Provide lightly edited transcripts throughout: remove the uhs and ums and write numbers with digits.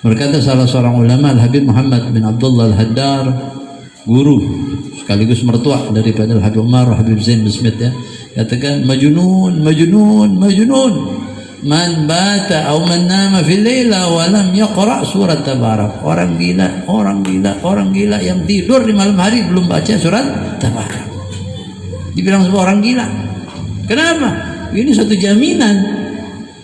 Berkata salah seorang ulama, Al-Habib Muhammad bin Abdullah Al-Haddar, guru sekaligus mertua daripada Al-Habib Umar, Habib Zain bin Smith, ya, katakan majnun man bata aw man nama fil laila wa lam yaqra surat Tabarak. Orang gila yang tidur di malam hari belum baca surat Tabarak. Dibilang sebuah orang gila. Kenapa? Ini satu jaminan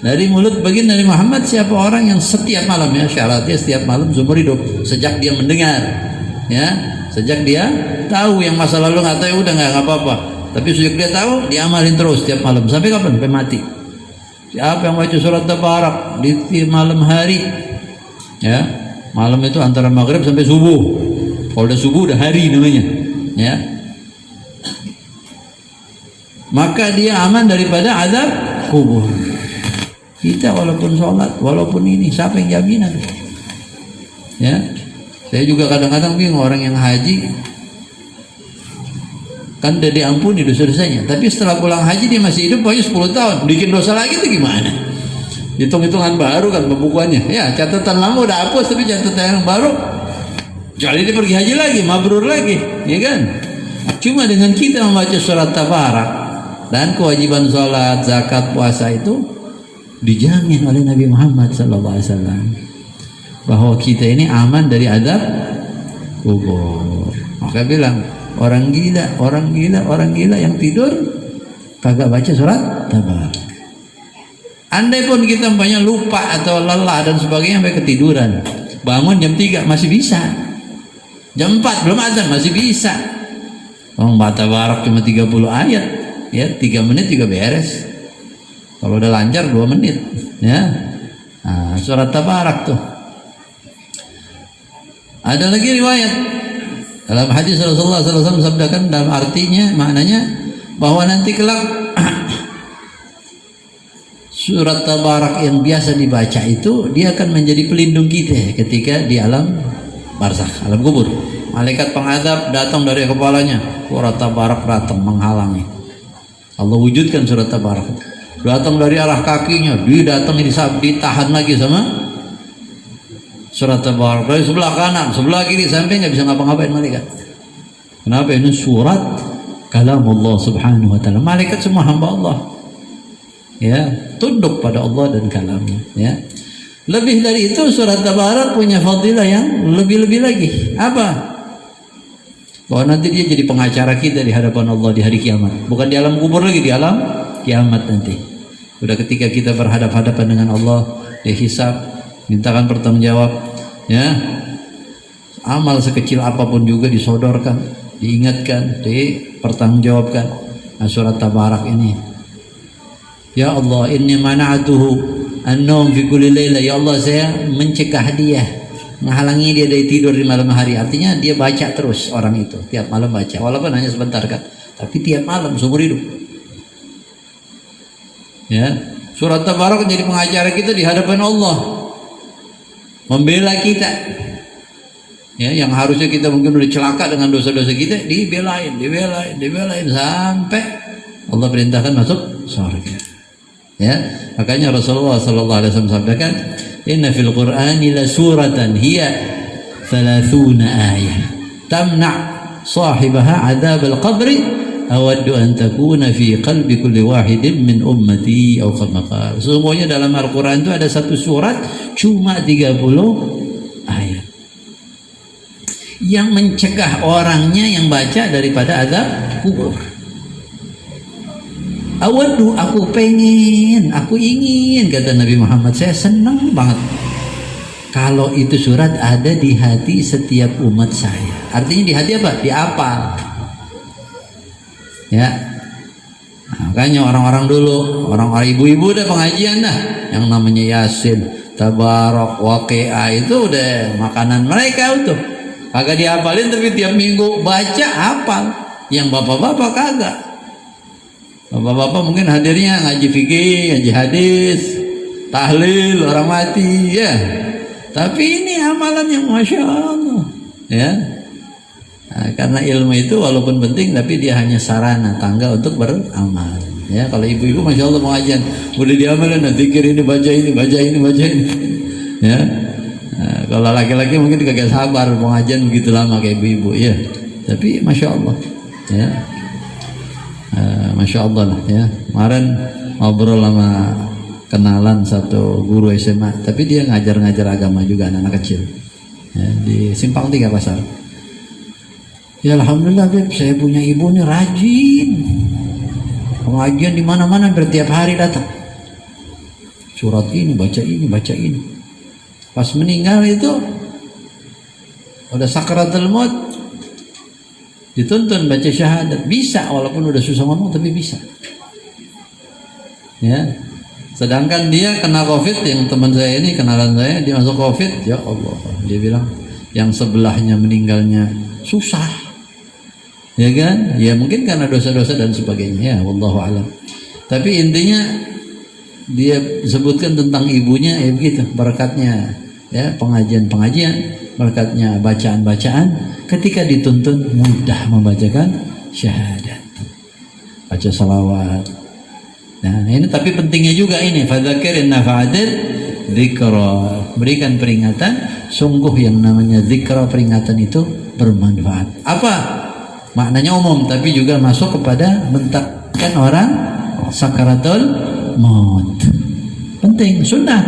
dari mulut baginda Nabi Muhammad, siapa orang yang setiap malam, ya, syaratnya setiap malam seumur hidup, sejak dia mendengar, ya, sejak dia tahu, yang masa lalu nggak tahu, udah nggak apa-apa, tapi sejak dia tahu, diamalin terus setiap malam sampai kapan? Sampai mati. Siapa yang baca surat Tabarak di malam hari, ya, malam itu antara maghrib sampai subuh. Kalau udah subuh udah hari namanya, ya, maka dia aman daripada azab kubur. Kita walaupun sholat, walaupun ini, siapa yang jaminan? Ya, saya juga kadang-kadang bingung, orang yang haji kan udah diampuni dosa-dosanya, tapi setelah pulang haji dia masih hidup, pokoknya 10 tahun, bikin dosa lagi itu gimana? Hitung-hitungan baru kan pembukuannya. Ya, catatan lama udah hapus, tapi catatan yang baru, jadi dia pergi haji lagi, mabrur lagi, ya kan? Cuma dengan kita membaca surat Tabarak dan kewajiban sholat, zakat, puasa itu dijamin oleh Nabi Muhammad SAW bahwa kita ini aman dari azab kubur. Maka bilang orang gila yang tidur kagak baca surat Tabarak. Andai pun kita banyak lupa atau lelah dan sebagainya sampai ketiduran, bangun jam 3 masih bisa, jam 4 belum azan masih bisa. Baca Tabarak cuma 30 ayat, ya, 3 menit juga beres. Kalau udah lancar 2 menit, ya. Nah, surat Tabarak tuh. Ada lagi riwayat dalam hadis Rasulullah SAW sabdakan, dalam artinya, maknanya bahwa nanti kelak surat Tabarak yang biasa dibaca itu dia akan menjadi pelindung kita ketika di alam barzakh, alam kubur. Malaikat pengadab datang dari kepalanya, surat Tabarak datang menghalangi. Allah wujudkan surat Tabarak. Datang dari arah kakinya, ditahan lagi sama surat Tabarak. Dari sebelah kanan, sebelah kiri, sampai nggak bisa ngapa-ngapain malaikat. Kenapa? Ini surat kalam Allah Subhanahu Wa Taala. Malaikat semua hamba Allah, ya, tunduk pada Allah dan kalamnya, ya. Lebih dari itu, surat Tabarak punya fadilah yang lebih-lebih lagi. Apa? Bahwa nanti dia jadi pengacara kita di hadapan Allah di hari kiamat. Bukan di alam kubur lagi, di alam kiamat nanti. Udah ketika kita berhadap-hadapan dengan Allah, dia hisab, mintakan pertanggungjawab, ya. Amal sekecil apapun juga disodorkan, diingatkan, dipertanggungjawabkan. Nah, surat Tabarak ini, ya Allah, inni mana'atuhu an-naum fi kulli laila. Ya Allah, saya mencegah dia, menghalangi dia dari tidur di malam hari. Artinya dia baca terus, orang itu tiap malam baca, walaupun hanya sebentar kan, tapi tiap malam seumur hidup. Ya, surat Tabarak jadi pengacara kita di hadapan Allah, membela kita. Ya, yang harusnya kita mungkin udah celaka dengan dosa-dosa kita, dibelain sampai Allah perintahkan masuk surga. Ya, makanya Rasulullah SAW sabdakan, inna fil Qur'ani la suratan hiya 30 ayat tamna' sahibaha adzab al-qabri awaddu an takuna fi qalbi kulli wahidin min ummati atau kama qala. Semuanya dalam Al-Qur'an itu ada satu surat cuma 30 ayat yang mencegah orangnya yang baca daripada azab kubur. Awaddu, aku pengen, aku ingin, kata Nabi Muhammad, saya senang banget kalau itu surat ada di hati setiap umat saya. Artinya di hati apa? Di apal. Ya, nah, makanya orang-orang dulu, orang-orang ibu-ibu udah pengajian dah, yang namanya Yasin, Tabarak, Waqiah itu udah makanan mereka itu. Kagak dihafalin tapi tiap minggu baca hafal. Yang bapak-bapak kagak. Bapak-bapak mungkin hadirnya ngaji fikih, ngaji hadis, tahlil orang mati, ya. Tapi ini amalan yang masya Allah, ya. Nah, karena ilmu itu walaupun penting tapi dia hanya sarana tangga untuk beramal, ya. Kalau ibu-ibu masya Allah pengajian udah diamalin, zikir ini baca ini, ya. Nah, Kalau laki-laki mungkin kagak sabar pengajian begitu lama kayak ibu-ibu ya. Tapi masya Allah, ya, masya Allah lah ya. Kemarin ngobrol sama kenalan satu guru SMA, tapi dia ngajar agama juga anak-anak kecil, ya, di Simpang 3 Pasar. Ya alhamdulillah Beb, saya punya ibu nih rajin. Pengajian di mana-mana bertiap hari datang. Surat ini, baca ini, baca ini. Pas meninggal itu udah sakaratul maut, dituntun baca syahadat. Bisa walaupun udah susah ngomong tapi bisa. Ya. Sedangkan dia kena Covid, yang teman saya ini kenalan saya, dia masuk Covid, ya Allah. Dia bilang yang sebelahnya meninggalnya susah. Ya kan? Ya mungkin karena dosa-dosa dan sebagainya, ya wallahu alam. Tapi intinya dia sebutkan tentang ibunya ya begitu, berkatnya ya pengajian-pengajian, berkatnya bacaan-bacaan, ketika dituntun mudah membacakan syahadat, baca salawat. Nah ini tapi pentingnya juga ini, fadzakir in nafa'atil dzikra, berikan peringatan, sungguh yang namanya dzikra, peringatan itu bermanfaat. Apa? Maknanya umum, tapi juga masuk kepada mentakkan orang sakaratul maut. Penting, sunnah.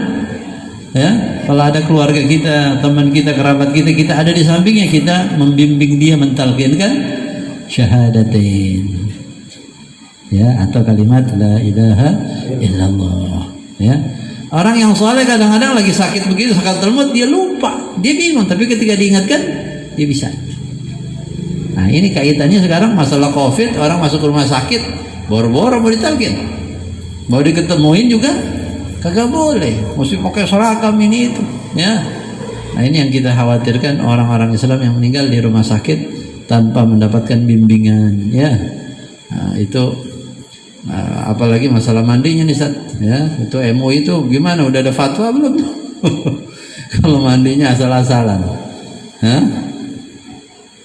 Ya, kalau ada keluarga kita, teman kita, kerabat kita, kita ada di sampingnya, kita membimbing dia, mentalkinkan syahadatain. Ya, atau kalimat la ilaha illallah. Ya. Orang yang soleh kadang-kadang lagi sakit begitu, sakaratul maut, dia lupa, dia bingung, tapi ketika diingatkan, dia bisa. Nah ini kaitannya sekarang masalah Covid, orang masuk rumah sakit, boro-boro mau ditalkin, mau diketemuin juga kagak boleh, mesti pakai seragam ini itu, ya. Nah ini yang kita khawatirkan, orang-orang Islam yang meninggal di rumah sakit tanpa mendapatkan bimbingan, ya. Nah, itu apalagi masalah mandinya nih Sat, ya. Itu MUI itu gimana? Udah ada fatwa belum? Kalau mandinya asal-asalan, ya.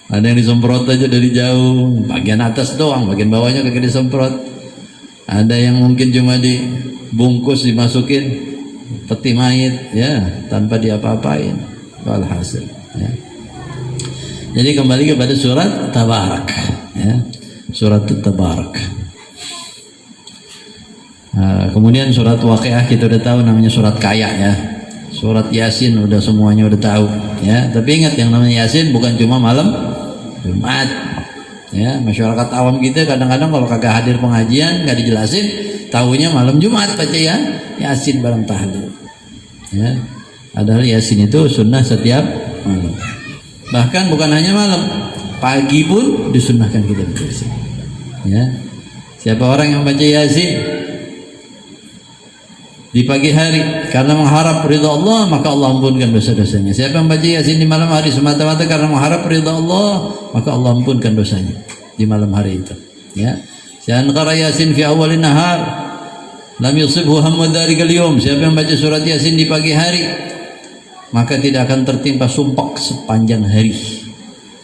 Ada yang disemprot aja dari jauh, bagian atas doang, bagian bawahnya kagak disemprot. Ada yang mungkin cuma dibungkus, dimasukin peti mayit, ya, tanpa diapa-apain. Walhasil, ya. Jadi kembali kepada surat Tabarak, ya, surat Tabarak. Kemudian surat Waqiah kita udah tahu namanya surat kaya, ya. Surat Yasin udah semuanya udah tahu, ya. Tapi ingat yang namanya Yasin bukan cuma malam Jumat, ya. Masyarakat awam kita kadang-kadang kalau kagak hadir pengajian nggak dijelasin, tahunya malam Jumat baca ya Yasin bareng tahlil, ya. Padahal Yasin itu sunnah setiap malam, bahkan bukan hanya malam, pagi pun disunnahkan kita baca Yasin, ya. Siapa orang yang baca Yasin di pagi hari karena mengharap ridha Allah, maka Allah ampunkan dosa-dosanya. Siapa yang baca Yasin di malam hari semata-mata karena mengharap ridha Allah, maka Allah ampunkan dosanya di malam hari itu, ya. Siapa qara Yasin fi awalin nahar lam yusibhu hammu dzalikal yawm. Siapa yang baca surat Yasin di pagi hari, maka tidak akan tertimpa sumpek sepanjang hari.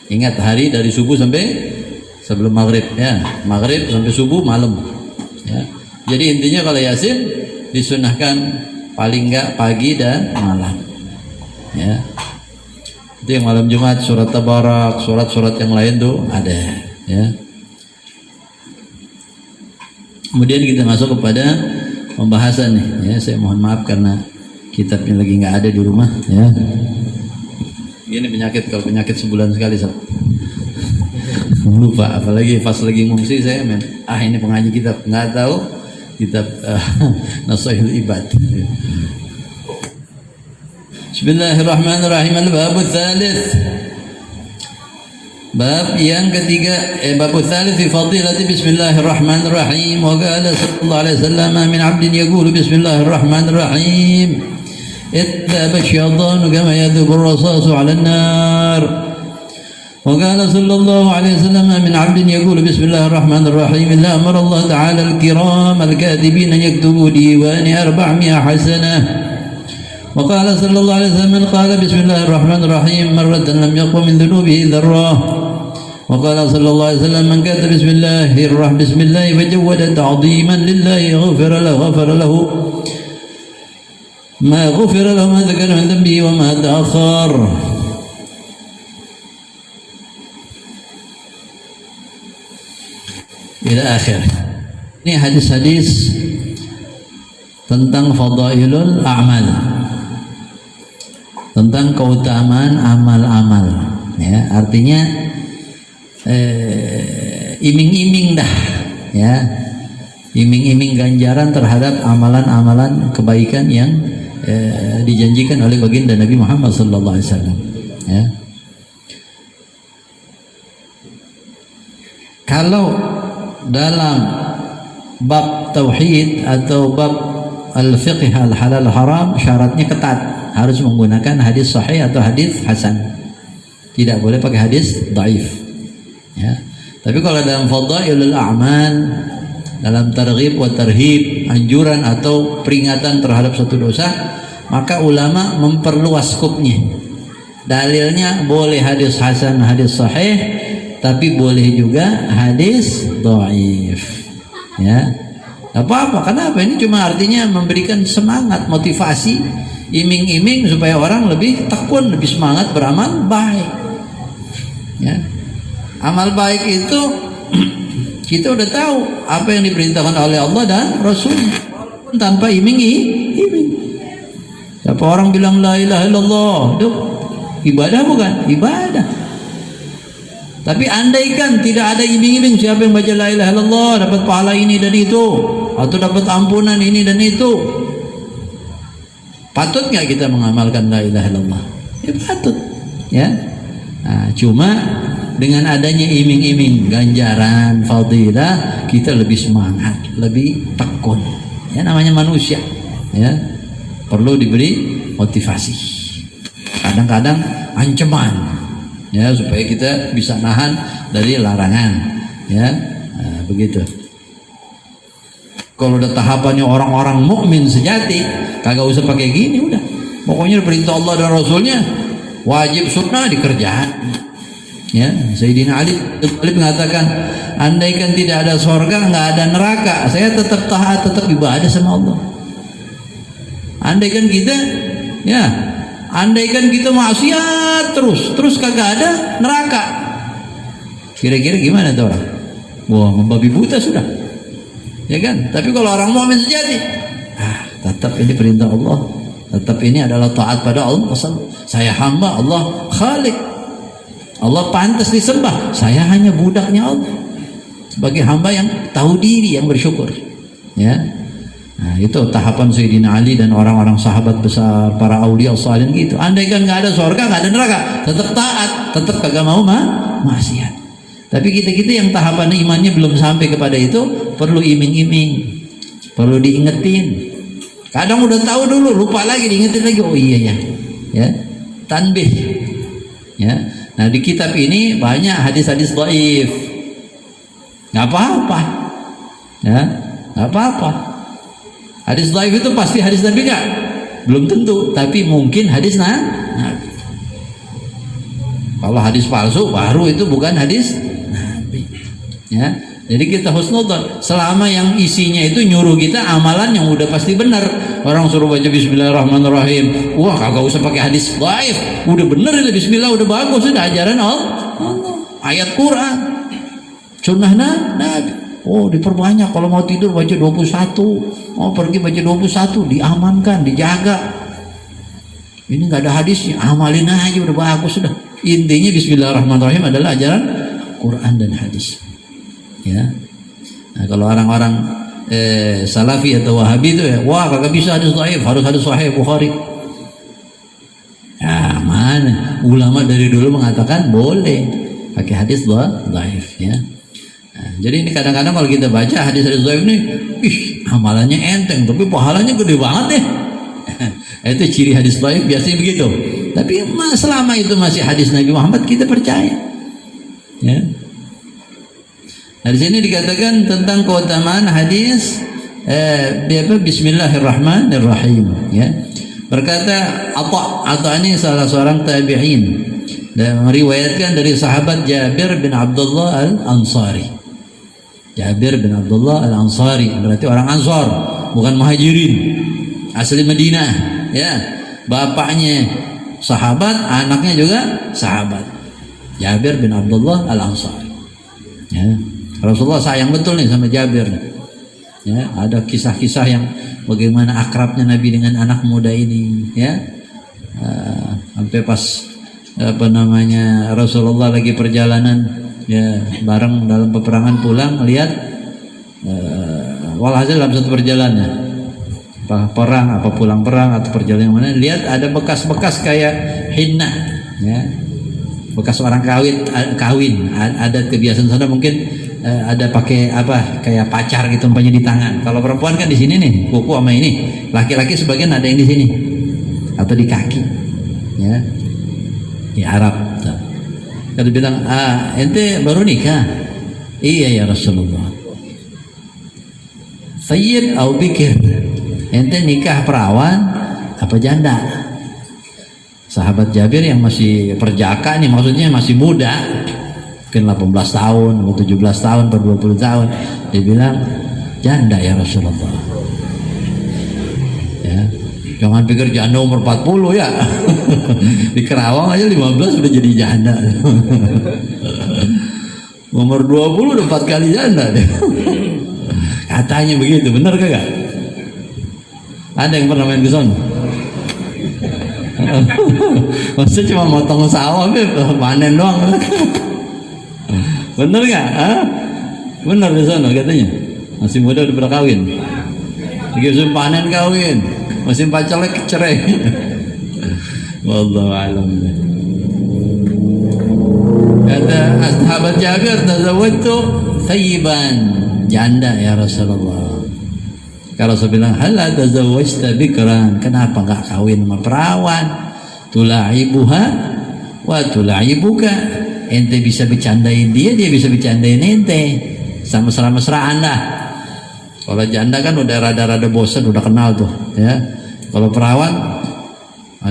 Ingat, hari dari subuh sampai sebelum maghrib, ya. Maghrib sampai subuh malam, ya. Jadi intinya kalau Yasin disunahkan paling enggak pagi dan malam, ya. Itu yang malam Jumat, surat Tabarak, surat-surat yang lain tuh ada, ya. Kemudian kita masuk kepada pembahasan nih, ya. Saya mohon maaf karena kitabnya lagi nggak ada di rumah, ya. Ini penyakit, kalau penyakit sebulan sekali lupa, apalagi pas lagi ngungsi saya ini pengaji kitab nggak tahu kitab Nashihul Ibad. Bismillahirrahmanirrahim. Al-babul tsalits, bab yang ketiga, babul tsalits fi fadilati bismillahirrahmanirrahim. Wa qala sallallahu alaihi wasallam min 'abdin yaqulu bismillahirrahmanirrahim ittaba asy-syaitanu kama yadhubu ar-rasasu 'ala an-nar. وقال صلى الله عليه وسلم من عبد يقول بسم الله الرحمن الرحيم إلا أمر الله تعالى الكرام الكاتبين أن يكتبوا ديوان 400 حسنة. وقال صلى الله عليه وسلم من قال بسم الله الرحمن الرحيم مرة لم يقم من ذنوبه ذرة. وقال صلى الله عليه وسلم من كتب بسم الله فجود تعظيما لله غفر له ma ghufira lahu ma dzakara min dhanbihi wa ma ta'akhkhar. Ila akhir. Ini hadis-hadis tentang fadailul a'mal, tentang keutamaan amal-amal, ya, artinya iming-iming dah, ya, iming-iming ganjaran terhadap amalan-amalan kebaikan yang dijanjikan oleh baginda Nabi Muhammad sallallahu alaihi wasallam, ya. Kalau dalam bab tauhid atau bab al-fiqh al-halal haram, syaratnya ketat, harus menggunakan hadis sahih atau hadis hasan, tidak boleh pakai hadis dhaif, ya. Tapi kalau dalam fadailul a'mal, dalam targhib wa tarhib, anjuran atau peringatan terhadap satu dosa, maka ulama memperluas skupnya. Dalilnya boleh hadis hasan, hadis sahih, tapi boleh juga hadis dhaif, ya. Apa-apa, kenapa? Ini cuma artinya memberikan semangat, motivasi, iming-iming supaya orang lebih tekun, lebih semangat beramal baik, ya. Amal baik itu kita udah tahu apa yang diperintahkan oleh Allah dan Rasulnya, tanpa iming-iming. Siapa orang bilang la ilaha illallah, itu ibadah bukan? Ibadah. Tapi andaikan tidak ada iming-iming, siapa yang baca la ilaha illallah dapat pahala ini dan itu, atau dapat ampunan ini dan itu, patut nggak kita mengamalkan la ilaha illallah? Ya patut, ya. Nah, cuma dengan adanya iming-iming ganjaran fadilah, kita lebih semangat, lebih tekun, ya, namanya manusia, ya, perlu diberi motivasi, kadang-kadang ancaman, ya, supaya kita bisa nahan dari larangan, ya. Nah, begitu. Kalau udah tahapannya orang-orang mukmin sejati, kagak usah pakai gini, udah pokoknya perintah Allah dan Rasulnya wajib sunnah dikerjakan, ya. Sayyidina Ali mengatakan, andaikan tidak ada surga, nggak ada neraka, saya tetap taat, tetap ibadah sama Allah. Andaikan kita, ya, andaikan kita maksiat terus kagak ada neraka, kira-kira gimana tuh orang? Wah, membabi buta sudah, ya kan? Tapi kalau orang mukmin sejati, tetap ini perintah Allah, tetap ini adalah taat pada Allah. Saya hamba Allah Khalik, Allah pantas disembah, saya hanya budaknya Allah, sebagai hamba yang tahu diri, yang bersyukur, ya. Nah, itu tahapan Sayyidina Ali dan orang-orang sahabat besar, para aulia salihin gitu. Andaikan nggak ada surga, nggak ada neraka, tetap taat, tetap kagak mau maksiat. Tapi kita yang tahapan imannya belum sampai kepada itu, perlu iming-iming, perlu diingetin. Kadang udah tahu dulu, lupa lagi, diingetin lagi, oh iya ya, tanbih, ya. Nah, di kitab ini banyak hadis-hadis dhaif, nggak apa-apa, ya, nggak apa-apa. Hadis dhaif itu pasti hadis Nabi nggak? Belum tentu, tapi mungkin hadis Nabi. Kalau hadis palsu, baru itu bukan hadis Nabi, ya. Jadi kita husnudzon, selama yang isinya itu nyuruh kita amalan yang udah pasti benar. Orang suruh baca bismillahirrahmanirrahim, wah kagak usah pakai hadis dhaif, udah bener itu bismillah, udah bagus, udah ajaran Allah, ayat Quran, sunnah Nabi. Oh, diperbanyak, kalau mau tidur baca 21, mau pergi baca 21, diamankan, dijaga. Ini nggak ada hadisnya, amalin aja udah bagus sudah. Intinya bismillahirrahmanirrahim adalah ajaran Quran dan hadis, ya. Nah, kalau orang-orang Salafi atau Wahabi itu, ya, wah kagak bisa hadis dhaif, harus hadis sahih Bukhari. Ya, mana ulama dari dulu mengatakan boleh pakai hadis dhaif, ya. Nah, jadi ini kadang-kadang kalau kita baca hadis-hadis dhaif ini, amalannya enteng tapi pahalanya gede banget deh. Itu ciri hadis dhaif biasanya begitu. Tapi selama itu masih hadis Nabi Muhammad, kita percaya, ya. Nah, di sini dikatakan tentang keutamaan hadis Bismillahirrahmanirrahim, ya. Berkata Atha ini salah seorang tabi'in, dan meriwayatkan dari sahabat Jabir bin Abdullah Al-Ansari. Jabir bin Abdullah Al-Ansari berarti orang Ansar, bukan Muhajirin, asli Madinah, ya, bapaknya sahabat, anaknya juga sahabat. Jabir bin Abdullah Al-Ansari. Ya. Rasulullah sayang betul nih sama Jabir. Ya, ada kisah-kisah yang bagaimana akrabnya Nabi dengan anak muda ini, ya. Sampai pas Rasulullah lagi perjalanan, ya, bareng dalam peperangan pulang, lihat walhasil dalam satu perjalanan, perang apa pulang perang atau perjalanan mana, lihat ada bekas-bekas kayak hinna, ya, bekas orang kawin. Ada kebiasaan sana mungkin ada pakai apa kayak pacar gitu umpamanya di tangan. Kalau perempuan kan di sini nih kuku sama ini, laki-laki sebagian ada yang di sini atau di kaki, ya, di Arab. Kalau bilang, ente baru nikah? Iya ya Rasulullah. Sayyid atau bikir? Ente nikah perawan apa janda? Sahabat Jabir yang masih perjaka nih, maksudnya masih muda, mungkin 18 tahun, 17 tahun, 20 tahun, dia bilang janda ya Rasulullah. Ya, jangan pikir janda umur 40 ya. Di Kerawang aja 15 udah jadi janda. Umur 20 udah 4 kali janda deh. Katanya begitu, benar kagak? Ada yang pernah main ke sana? Maksudnya cuma motong sawah, panen doang. Bener nggak? Bener di sana katanya. Masih muda udah pernah kawin. Lagi musim panen kawin, musim pacarnya cerai. Wallahu a'lam. Kata sahabat Jabir, tazawwajtu thayyiban, janda ya Rasulullah. Kalau saya bilang, hal tazawwajta bikran, kenapa nggak kawin sama perawan? Tula'ibuha wa tula'ibuka. Ente bisa bercandain dia, dia bisa bercandain ente, sama mesra-mesraan dah. Kalau janda kan udah rada-rada bosan, udah kenal tuh, ya. Kalau perawan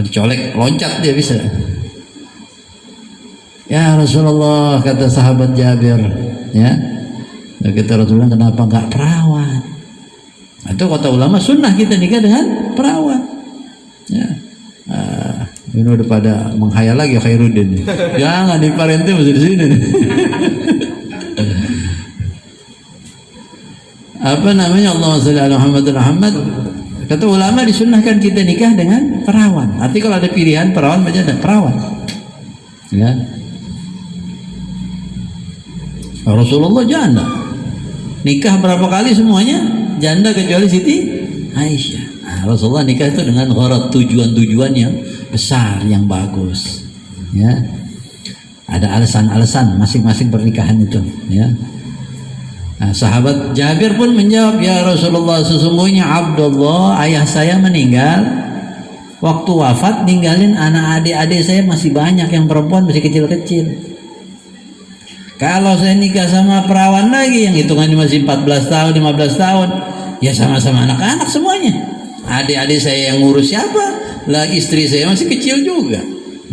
dicolek loncat dia bisa. Ya Rasulullah, kata sahabat Jabir, ya, kata Rasulullah, kenapa nggak perawan? Itu kata ulama sunnah kita nikah dengan perawan, ya. Ini udah pada menghayal lagi Khairuddin. Jangan di Parente masih di sini. Apa namanya, Allahumma shalli ala Muhammad. Kata ulama disunnahkan kita nikah dengan perawan. Arti kalau ada pilihan perawan baca ada perawan. Ya. Rasulullah janda. Nikah berapa kali semuanya janda kecuali Siti Aisyah. Rasulullah nikah itu dengan gharat, tujuan-tujuan yang besar, yang bagus, ya. Ada alasan-alasan masing-masing pernikahan itu, ya. Nah, sahabat Jabir pun menjawab, ya Rasulullah, sesungguhnya Abdullah ayah saya meninggal, waktu wafat ninggalin anak adik-adik saya masih banyak yang perempuan, masih kecil-kecil. Kalau saya nikah sama perawan lagi yang hitungannya masih 14 tahun 15 tahun, ya sama-sama anak-anak semuanya. Adik-adik saya yang ngurus siapa? Lah istri saya masih kecil juga.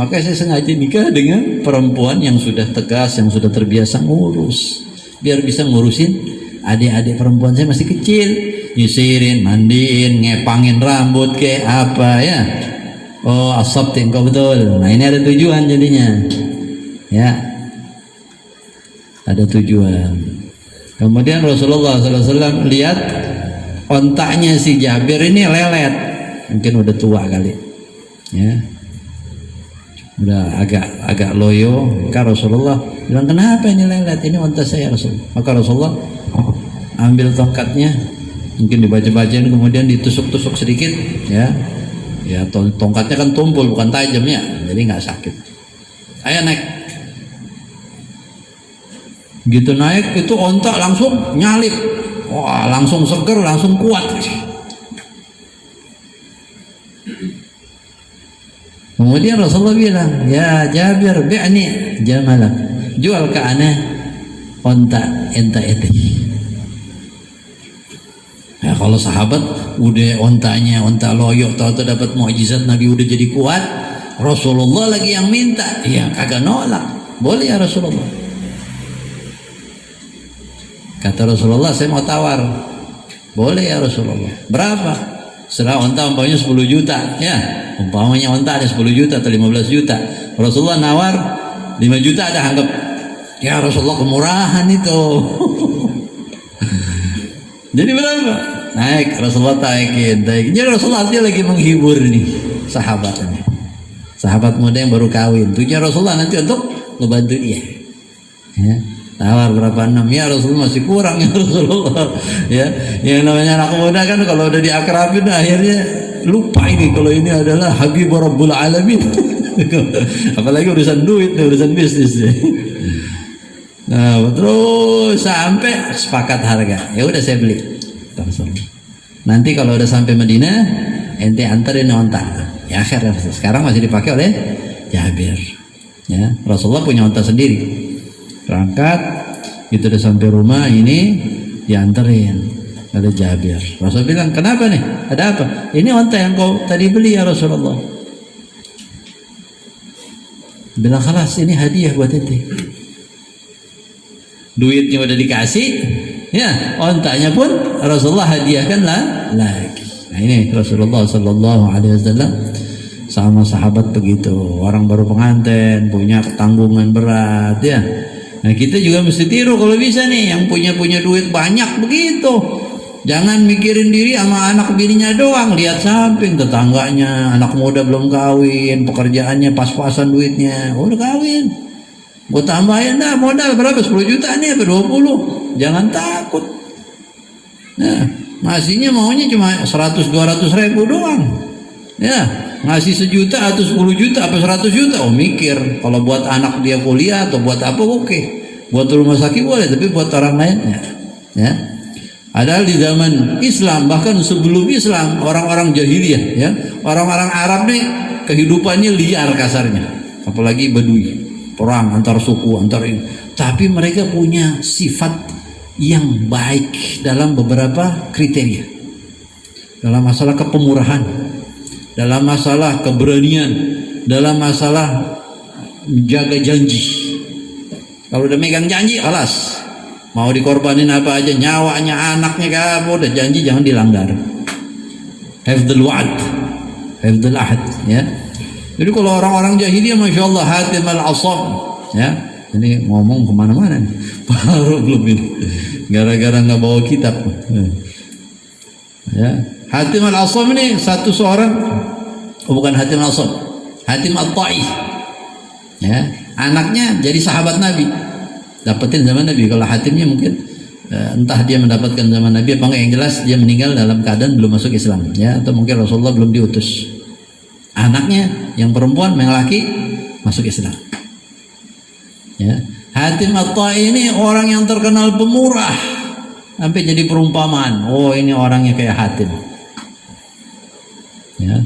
Maka saya sengaja nikah dengan perempuan yang sudah tegas, yang sudah terbiasa ngurus, biar bisa ngurusin adik-adik perempuan saya masih kecil, nyisirin, mandiin, ngepangin rambut kayak apa, ya. Oh, asabti engkau betul. Nah, ini ada tujuan jadinya, ya, ada tujuan. Kemudian Rasulullah SAW lihat ontaknya si Jabir ini lelet, mungkin udah tua kali, ya, udah agak loyo. Maka Rasulullah bilang, kenapa ini lelet? Ini onta saya Rasul. Maka Rasulullah ambil tongkatnya, mungkin dibaca-bacain, kemudian ditusuk-tusuk sedikit, ya, ya, tongkatnya kan tumpul bukan tajam, ya, jadi nggak sakit. Ayo naik. Gitu naik itu onta langsung nyalip. Wah, langsung seger, langsung kuat. Kemudian Rasulullah bilang, ya Jabir, bi'ni jamalak, jual ke ana onta enta itu. Ya, kalau sahabat udah ontanya onta loyok, tahu dapat mukjizat Nabi udah jadi kuat, Rasulullah lagi yang minta, ya kagak nolak, boleh ya Rasulullah. Kata Rasulullah, saya mau tawar. Boleh ya Rasulullah. Berapa? Setelah onta umpamanya 10 juta, ya. Umpamanya onta ada 10 juta atau 15 juta. Rasulullah nawar 5 juta, ada anggap, ya Rasulullah kemurahan itu. Jadi berapa? Naik, Rasulullah taikin. Jadi Rasulullah artinya lagi menghibur nih sahabatnya. Sahabat muda yang baru kawin. Tujuan Rasulullah nanti untuk ngebantu dia. Ya. Tawar berapa 6, ya Rasulullah masih kurang ya Rasulullah. Ya, yang namanya anak muda kan kalau udah diakrabin akhirnya lupa ini kalau ini adalah Habib Rabbul Alamin. Apalagi urusan duit, urusan bisnis. Nah, terus sampai sepakat harga. Ya udah saya beli. Nanti kalau udah sampai Madinah, ente anterin onta. Ya akhirnya sekarang masih dipakai oleh Jabir. Ya, Rasulullah punya onta sendiri. Berangkat, itu udah sampai rumah, ini dianterin oleh Jabir. Rasul bilang, kenapa nih? Ada apa? Ini onta yang kau tadi beli ya Rasulullah. Bilang, khalas, ini hadiah buat ente. Duitnya udah dikasih, ya, ontanya pun Rasulullah hadiahkan lagi. Nah ini Rasulullah Sallallahu Alaihi Wasallam sama sahabat begitu. Orang baru pengantin, punya tanggungan berat, ya. Nah kita juga mesti tiru kalau bisa nih, yang punya duit banyak begitu. Jangan mikirin diri sama anak bininya doang, lihat samping tetangganya, anak muda belum kawin, pekerjaannya pas-pasan duitnya, udah kawin. Gue tambahin dah modal berapa, 10 juta nih apa 20. Jangan takut. Nah, ngasihnya maunya cuma 100-200 ribu doang. Ya, ngasih 1 juta atau 10 juta apa 100 juta, oh mikir. Kalau buat anak dia kuliah atau buat apa, oke. Buat rumah sakit boleh, tapi buat orang lain ya. Padahal di zaman Islam, bahkan sebelum Islam, orang-orang jahiliyah, ya, orang-orang Arab nih kehidupannya liar kasarnya, apalagi Badui, perang antar suku, antar ini. Tapi mereka punya sifat yang baik dalam beberapa kriteria, dalam masalah kepemurahan, dalam masalah keberanian, dalam masalah menjaga janji. Kalau udah megang janji, alas mau dikorbanin apa aja, nyawanya, anaknya, kamu udah janji jangan dilanggar. Hafdzul wa'd, hafdzul ahad, ya. Jadi kalau orang-orang jahiliyah, masya Allah, Hatim al-Asam, ya. Ini ngomong kemana-mana nih. Baru belum ini, gara-gara nggak bawa kitab. Ya, Hatim al-Asam ini seorang, bukan Hatim al-Asam, Hatim al-Ta'i, ya, anaknya jadi sahabat Nabi, dapetin zaman Nabi. Kalau Hatimnya mungkin entah dia mendapatkan zaman Nabi apa enggak, yang jelas dia meninggal dalam keadaan belum masuk Islam, ya, atau mungkin Rasulullah belum diutus. Anaknya yang perempuan, yang laki masuk Islam. Ya, Hatim al-Ta'i ini orang yang terkenal pemurah, sampai jadi perumpamaan. Oh, ini orangnya kayak Hatim. Ya.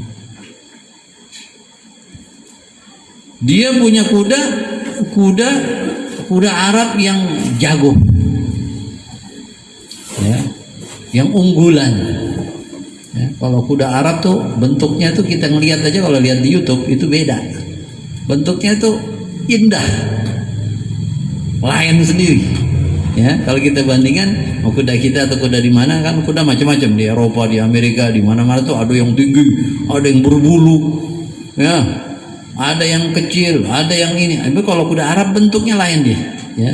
Dia punya kuda Arab yang jago, ya, yang unggulan. Ya, kalau kuda Arab tuh bentuknya tuh kita ngelihat aja, kalau lihat di YouTube itu beda. Bentuknya tuh indah, lain sendiri. Ya, kalau kita bandingkan kuda kita atau kuda di mana, kan kuda macam-macam di Eropa, di Amerika, di mana-mana tuh ada yang tinggi, ada yang berbulu, ya, ada yang kecil, ada yang ini. Tapi kalau kuda Arab bentuknya lain dia, ya.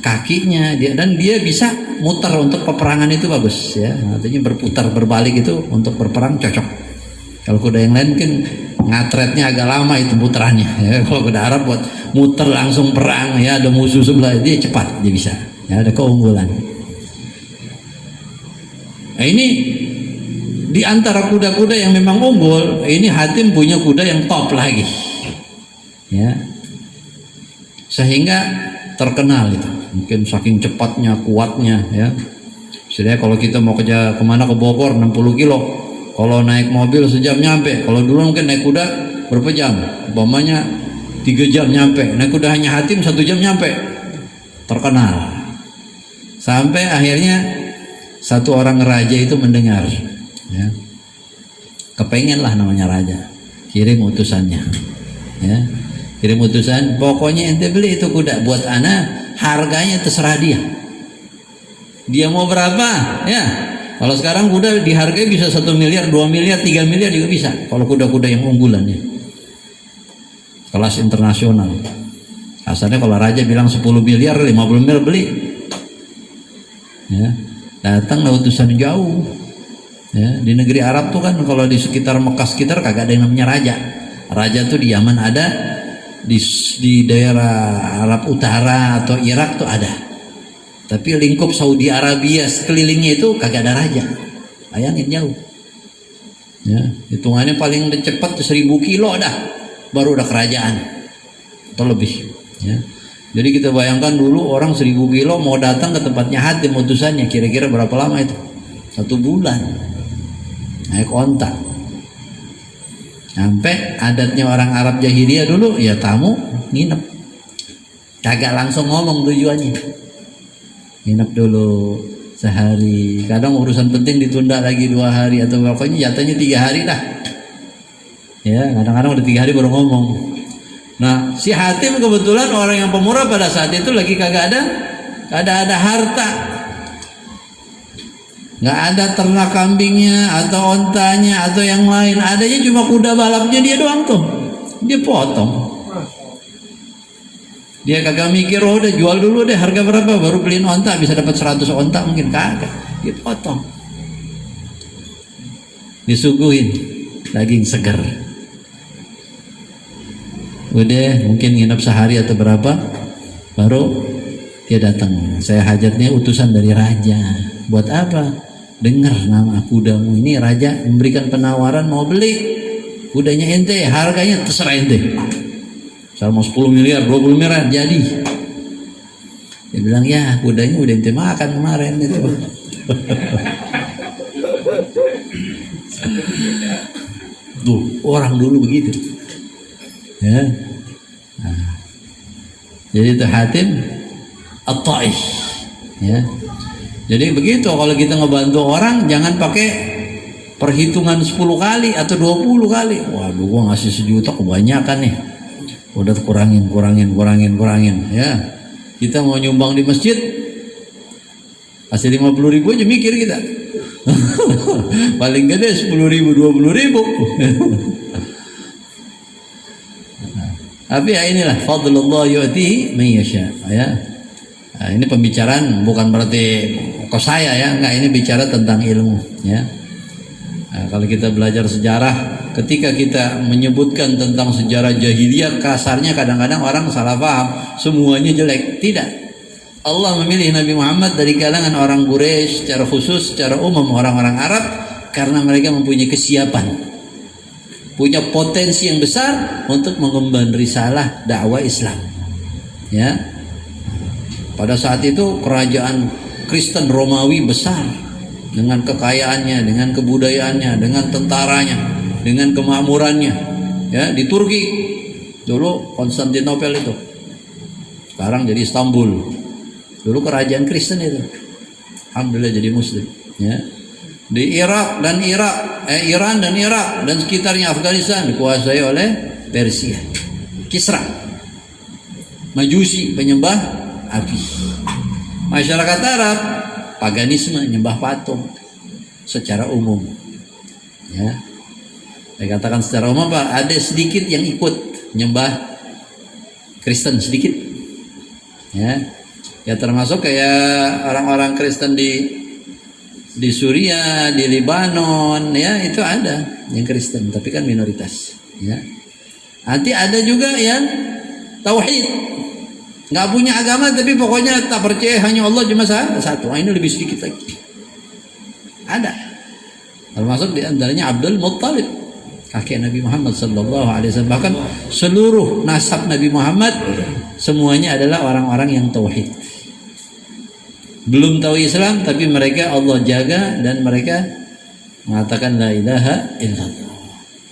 Kakinya dia, dan dia bisa muter untuk peperangan itu bagus, ya. Artinya berputar berbalik itu untuk berperang cocok. Kalau kuda yang lain mungkin ngatretnya agak lama itu putarannya, ya. Kalau kuda Arab buat muter langsung perang, ya, ada musuh sebelah dia cepat, dia bisa, ya, ada keunggulan. Nah ini di antara kuda-kuda yang memang unggul, ini Hatim punya kuda yang top lagi, ya, sehingga terkenal itu, mungkin saking cepatnya, kuatnya, ya. Sebenarnya kalau kita mau kerja kemana, ke Bogor 60 kilo, kalau naik mobil sejam nyampe. Kalau dulu mungkin naik kuda berapa jam, umpamanya 3 jam nyampe. Naik kuda hanya Hatim 1 jam nyampe. Terkenal. Sampai akhirnya satu orang raja itu mendengar, ya, kepengen lah namanya raja, kirim utusannya, ya, kirim utusan, pokoknya ente beli itu kuda buat ana, harganya terserah dia mau berapa, ya, Kalau sekarang kuda dihargai bisa 1 miliar, 2 miliar, 3 miliar juga bisa. Kalau kuda-kuda yang unggulan ya, kelas internasional. Asalnya kalau raja bilang 10 miliar, 50 miliar beli. Ya, datang utusan jauh. Ya, di negeri Arab tuh kan kalau di sekitar Mekah sekitar kagak ada yang namanya raja. Raja tuh di Yaman ada, di daerah Arab Utara atau Irak tuh ada. Tapi lingkup Saudi Arabia sekelilingnya itu kagak ada raja. Bayangin jauh. Ya, hitungannya paling cepat 1000 kilo dah baru udah kerajaan atau lebih. Ya. Jadi kita bayangkan dulu orang 1000 kilo mau datang ke tempatnya Hatim utusannya, kira-kira berapa lama itu? 1 bulan. Naik onta. Sampai adatnya orang Arab jahiliyah dulu ya tamu nginep. Kagak langsung ngomong tujuannya. Nginep dulu sehari, kadang urusan penting ditunda lagi 2 hari atau pokoknya jatuhnya 3 hari dah ya, kadang-kadang udah 3 hari baru ngomong. Nah si Hatim kebetulan orang yang pemurah pada saat itu lagi kagak ada harta, nggak ada ternak kambingnya atau ontanya atau yang lain, adanya cuma kuda balapnya dia doang tuh, dia potong. Dia kagak mikir, oh udah jual dulu deh, harga berapa baru beliin onta, bisa dapat 100 onta mungkin, kagak. Dia potong. Disuguhin daging segar. Udah mungkin nginep sehari atau berapa, baru dia datang. Saya hajatnya utusan dari raja. Buat apa? Dengar nama kudamu ini, raja memberikan penawaran mau beli kudanya ente, harganya terserah ente. Sama 10 miliar, 20 miliar jadi. Dia bilang ya kudanya udah ente makan kemarin itu. Tuh orang dulu begitu. Ya. Nah. Jadi itu Hatim At-Ta'i. Ya. Jadi begitu kalau kita ngebantu orang jangan pakai perhitungan 10 kali atau 20 kali. Waduh gua ngasih 1 juta kebanyakan nih. Udah kurangin ya. Kita mau nyumbang di masjid kasih 50.000 aja mikir kita. Paling gede 10.000, 20.000. Tapi ya inilah fadlullah yu'ti man yasha ya. Nah, ini pembicaraan bukan berarti kok saya ya, enggak, ini bicara tentang ilmu ya. Nah, kalau kita belajar sejarah, ketika kita menyebutkan tentang sejarah jahiliyah, kasarnya kadang-kadang orang salah paham, semuanya jelek. Tidak. Allah memilih Nabi Muhammad dari kalangan orang Quraisy secara khusus, secara umum orang-orang Arab, karena mereka mempunyai kesiapan, punya potensi yang besar untuk mengemban risalah dakwah Islam. Ya. Pada saat itu kerajaan Kristen Romawi besar, dengan kekayaannya, dengan kebudayaannya, dengan tentaranya, dengan kemakmurannya. Ya, di Turki dulu Konstantinopel itu, sekarang jadi Istanbul. Dulu kerajaan Kristen itu, alhamdulillah jadi Muslim. Ya, di Irak dan Iran dan Irak dan sekitarnya Afghanistan dikuasai oleh Persia, Kisra, Majusi, penyembah api. Masyarakat Arab paganisme, nyembah patung secara umum. Ya, saya katakan secara umum Pak, ada sedikit yang ikut nyembah Kristen sedikit. Ya, ya termasuk kayak orang-orang Kristen di Suriah, di Lebanon, ya itu ada yang Kristen, tapi kan minoritas. Ya, nanti ada juga yang tauhid, nggak punya agama tapi pokoknya tak percaya hanya Allah cuma satu. Nah, ini lebih sedikit lagi. Ada. Termasuk di antaranya Abdul Muttalib, kakek Nabi Muhammad SAW. Bahkan seluruh nasab Nabi Muhammad semuanya adalah orang-orang yang tauhid. Belum tahu Islam tapi mereka Allah jaga dan mereka mengatakan la ilaha illallah.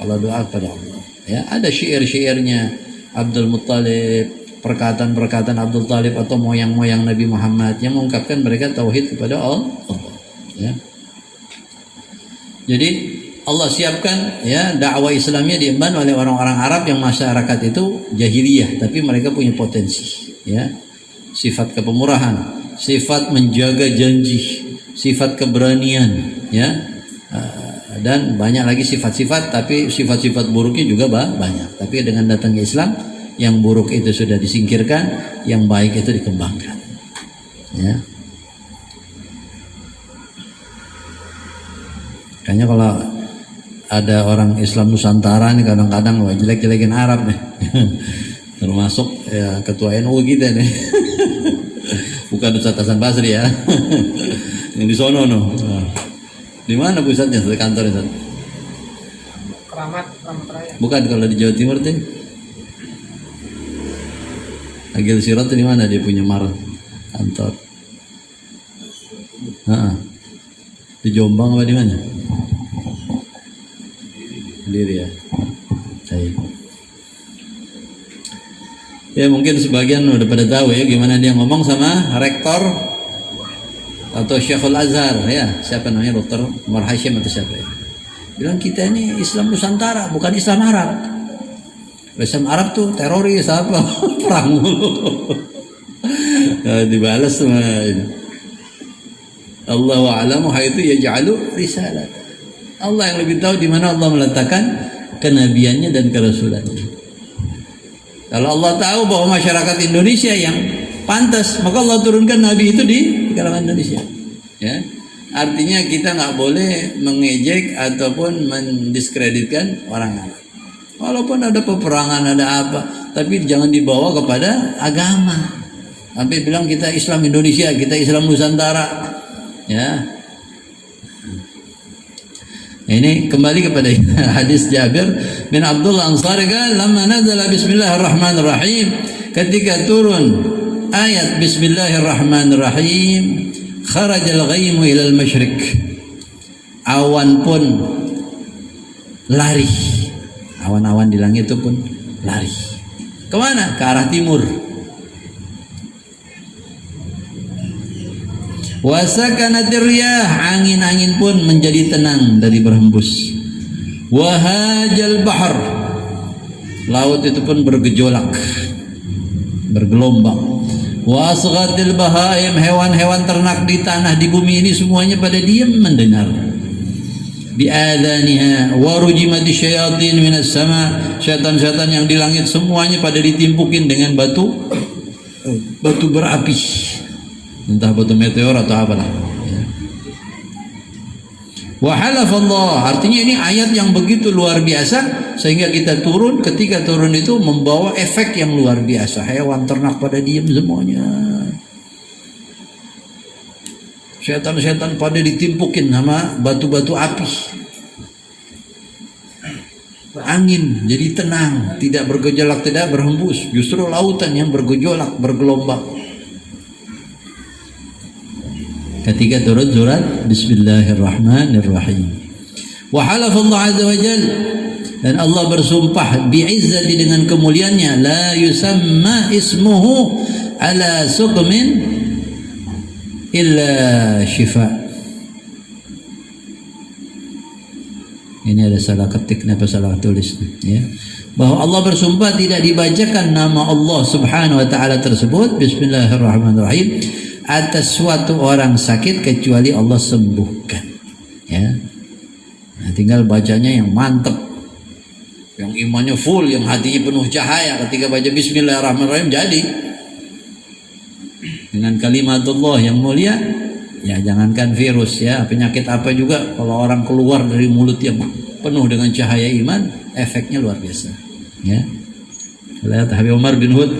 Kalau doa kepada Allah. Ya, ada syair-syairnya Abdul Muttalib, perkataan-perkataan Abdul Talib atau moyang-moyang Nabi Muhammad yang mengungkapkan mereka tauhid kepada Allah. Ya. Jadi Allah siapkan ya dakwah Islamnya diemban oleh orang-orang Arab yang masyarakat itu jahiliyah, tapi mereka punya potensi. Ya, sifat kepemurahan, sifat menjaga janji, sifat keberanian, ya. Dan banyak lagi sifat-sifat, tapi sifat-sifat buruknya juga banyak. Tapi dengan datangnya Islam, yang buruk itu sudah disingkirkan, yang baik itu dikembangkan, ya. Kayaknya kalau ada orang Islam Nusantara nih kadang-kadang jelek-jelekin Arab nih. Termasuk ya, ketua NU kita nih. Bukan Ustaz Hasan Basri ya. Yang di sono no. Di mana pusatnya kantor itu? Keramat Raya. Bukan, kalau di Jawa Timur tuh. Agil Sirat di mana dia punya kantor? Di Jombang apa di mana? Sendiri ya. Saya. Ya mungkin sebagian udah pada tahu ya gimana dia ngomong sama rektor atau Syekhul Azhar ya, siapa namanya, Dr. Umar Hashim atau siapa ya. Bilang kita ini Islam Nusantara, bukan Islam Arab. Islam Arab tuh teroris apa, perang mulu. Dibalas sama ini. Allahu a'lamu haitsu yaj'alu risalah. Allah yang lebih tahu di mana Allah meletakkan kenabiannya dan kerasulannya. Kalau Allah tahu bahwa masyarakat Indonesia yang pantas, maka Allah turunkan nabi itu di kalangan Indonesia. Ya. Artinya kita nggak boleh mengejek ataupun mendiskreditkan orang Arab. Walaupun ada peperangan, ada apa, tapi jangan dibawa kepada agama. Sampai bilang kita Islam Indonesia, kita Islam Nusantara. Ya. Ini kembali kepada hadis Jabir bin Abdullah Ansari, lamma nazala bismillahirrahmanirrahim, ketika turun ayat bismillahirrahmanirrahim, kharajal ghaimu ilal masyriq, awan pun lari, awan-awan di langit itu pun lari kemana? Ke arah timur. Wasakanatir riyah, angin-angin pun menjadi tenang dari berhembus. Wahajal bahar, laut itu pun bergejolak, bergelombang. Wasghatil bahaim, hewan-hewan ternak di tanah di bumi ini semuanya pada diam mendengar. Bi'adaniha warujimati syayatin minas sama, syaitan-syaitan yang di langit semuanya pada ditimpukin dengan batu berapi, entah batu meteor atau apalah. Wa halafallah, artinya ini ayat yang begitu luar biasa sehingga kita turun, ketika turun itu membawa efek yang luar biasa. Hewan ternak pada diam semuanya. Setan-setan pada ditimpukin sama batu-batu api. Angin jadi tenang, tidak bergejolak, tidak berhembus. Justru lautan yang bergejolak, bergelombang. Ketika turun surat Bismillahirrahmanirrahim. Wa halafa Allah azza wa jalla, dan Allah bersumpah bi'izzati dengan kemuliaannya, la yusamma ismuhu ala suqmin illa syifa. Ini ada salah ketik apa salah tulis ya. Bahwa Allah bersumpah tidak dibacakan nama Allah Subhanahu wa taala tersebut Bismillahirrahmanirrahim atas suatu orang sakit kecuali Allah sembuhkan, ya. Nah, tinggal bacanya yang mantep, yang imannya full, yang hatinya penuh cahaya. Ketika baca Bismillahirrahmanirrahim jadi dengan kalimatullah yang mulia. Ya jangankan virus ya, penyakit apa juga kalau orang keluar dari mulut yang penuh dengan cahaya iman, efeknya luar biasa. Ya. Lihat Habib Umar bin Hud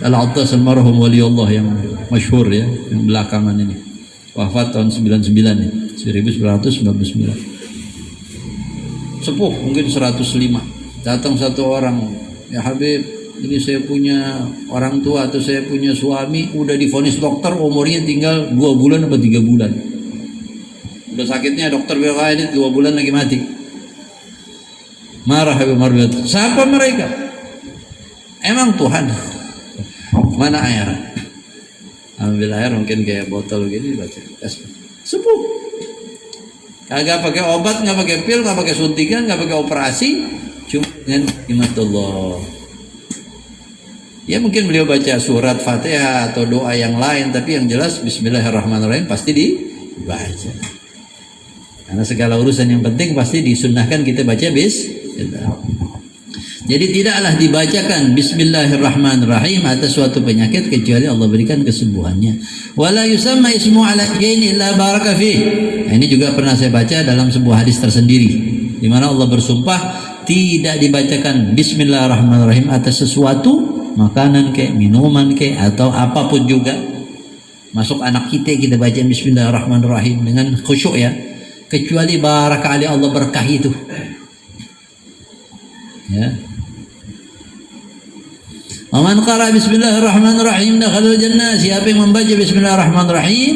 Al-Attas almarhum waliullah yang masyhur ya, yang belakangan ini wafat tahun 99 ya, 1999. Sepuh mungkin 105. Datang satu orang, ya Habib, ini saya punya orang tua atau saya punya suami udah divonis dokter umurnya tinggal 2 bulan atau 3 bulan. Udah sakitnya dokter bilang ini 2 bulan lagi mati. Marah Habib Umar bin Hud. Siapa mereka? Emang Tuhan? Mana air? Ambil air mungkin kayak botol gini baca. Sepuh. Kagak pakai obat, nggak pakai pil, nggak pakai suntikan, nggak pakai operasi, cuma dengan imatullah. Ya mungkin beliau baca surat Fatihah atau doa yang lain, tapi yang jelas Bismillahirrahmanirrahim pasti baca. Karena segala urusan yang penting pasti disunnahkan kita baca bismillah. Jadi tidaklah dibacakan bismillahirrahmanirrahim atas suatu penyakit kecuali Allah berikan kesembuhannya. Wala yusamma ismu ala syai'in illa baraka fih. Nah, ini juga pernah saya baca dalam sebuah hadis tersendiri di mana Allah bersumpah tidak dibacakan bismillahirrahmanirrahim atas sesuatu, makanan kayak minuman kayak atau apapun juga. Masuk anak kita baca bismillahirrahmanirrahim dengan khusyuk ya. Kecuali baraka ali Allah berkah itu. Ya. Aman qara bismillahirrahmanirrahim dakhalul jannah. Siapa yang membaca bismillahirrahmanirrahim,